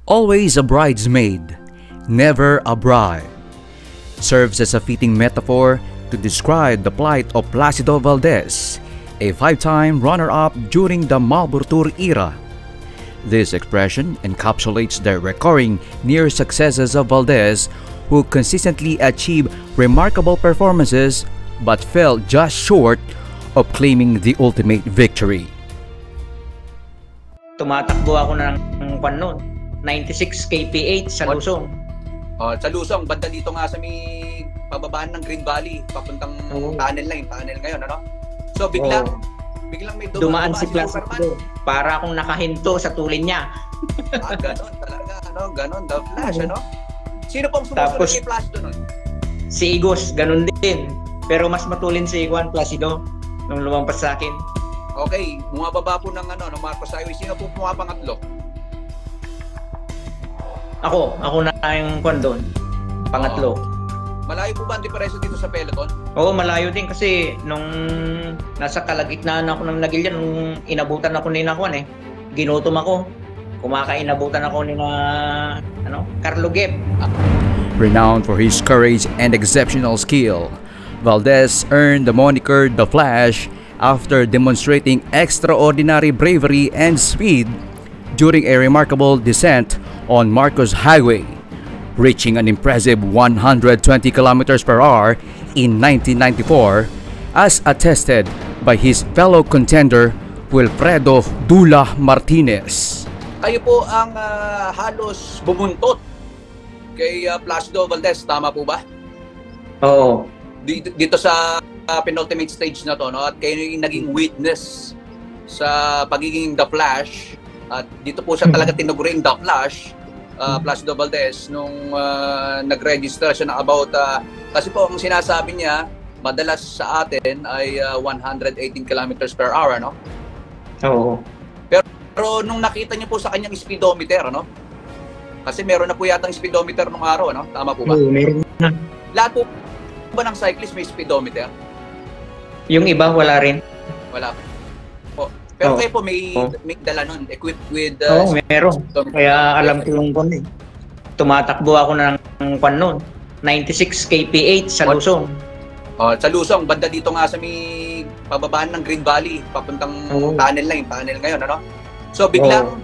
Always a bridesmaid, never a bride, serves as a fitting metaphor to describe the plight of Placido Valdez, a five-time runner-up during the Marlboro Tour era. This expression encapsulates the recurring near successes of Valdez, who consistently achieved remarkable performances but fell just short of claiming the ultimate victory. Tumatakbo ako ng noon, 96 kph sa Luzon. Sa Luzon, banda dito nga sa may pababaan ng Green Valley, papuntang tunnel na yung tunnel ngayon, ano? So biglang may dumaan si Placido. Para akong nakahinto sa tulin niya. Ganon talaga, ano? Ganon, the Flash, ano? Sino pong sumusunod kay Placido nun? Si Igos, ganon din. Pero mas matulin si Juan Placido nung lumampas sa akin. Okay, bumababa po ng ng Marcos Highway. Sino po pumapangatlo? Ako na yung kwan doon. Pangatlo. Malayo po ba ang diferensya dito sa peloton? Oo, malayo din kasi nung nasa kalagitnaan ako ng Nagilyan, nung inabutan ako ni Nakwan ginutom ako. Kumakainabutan ako ni Carlo Gep. Renowned for his courage and exceptional skill, Valdez earned the moniker The Flash after demonstrating extraordinary bravery and speed during a remarkable descent on Marcos Highway, reaching an impressive 120 kilometers per hour in 1994, as attested by his fellow contender Wilfredo Dula Martinez. Kayo po ang halos bumuntot kay Placido Valdez, tama po ba? Oo. Dito sa penultimate stage na to, no? At kayo yung naging witness sa pagiging The Flash. At dito po siya talaga tinuguring The Flash, Placido Valdez, nung nag-register siya na about, kasi po ang sinasabi niya, madalas sa atin ay 118 kilometers per hour, no? Oo. Pero nung nakita niyo po sa kanyang speedometer, no? Kasi meron na po yata ang speedometer nung araw, no? Tama po ba? Oo, meron na. Lahat po ba ng cyclist may speedometer? Yung iba wala rin. Wala po. Pero kayo po may dala nun, equipped with... meron. Kaya alam ko yung kwan Tumatakbo ako ng kwan noon, 96 kph sa Luzon. Sa Luzon, banda dito nga sa may pababaan ng Green Valley, papuntang tunnel na yung tunnel ngayon, ano? So biglang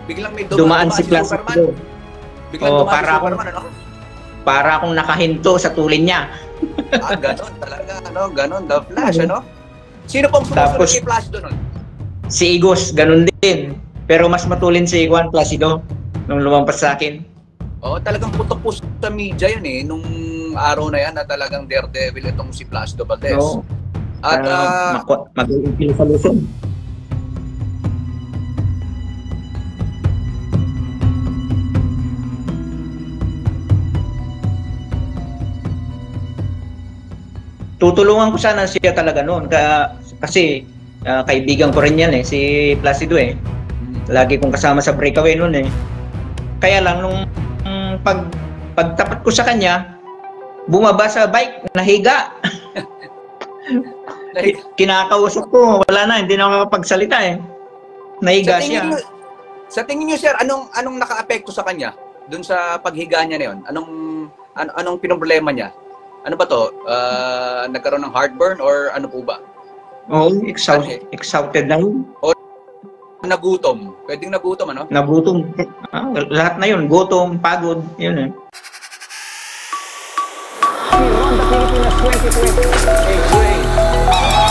may dumaan si Placido. Biglang dumaan si Superman, ano? Para akong nakahinto sa tulin niya. Ganon talaga, ano? Ganon, The Flash, ano? Sino pong sumusunod kay Placido nun? Si Igos, ganon din. Pero mas matulin si Juan Placido nung lumampas sa akin. Talagang putok po sa media yan nung araw na yan na talagang daredevil itong si Placido Valdez. At mag-iipil sa Luzon. Tutulungan ko sana siya talaga noon kasi kaibigan ko rin yan si Placido Lagi kong kasama sa breakaway noon Kaya lang nung pagtapat ko sa kanya, bumaba sa bike, nahiga. Kinakausap ko, wala na, hindi na makakapagsalita Nahiga siya. Sa tingin niyo, sir, anong naka-apekto sa kanya dun sa paghiga niya na yun? Anong pinoblema niya? Ano ba to? Nagkaroon ng heartburn or ano po ba? Exhausted na yun. O nagutom. Pwedeng nagutom, ano? Nagutom. Lahat na yun. Gutom, pagod. Yun We won the Pilipinas 2020.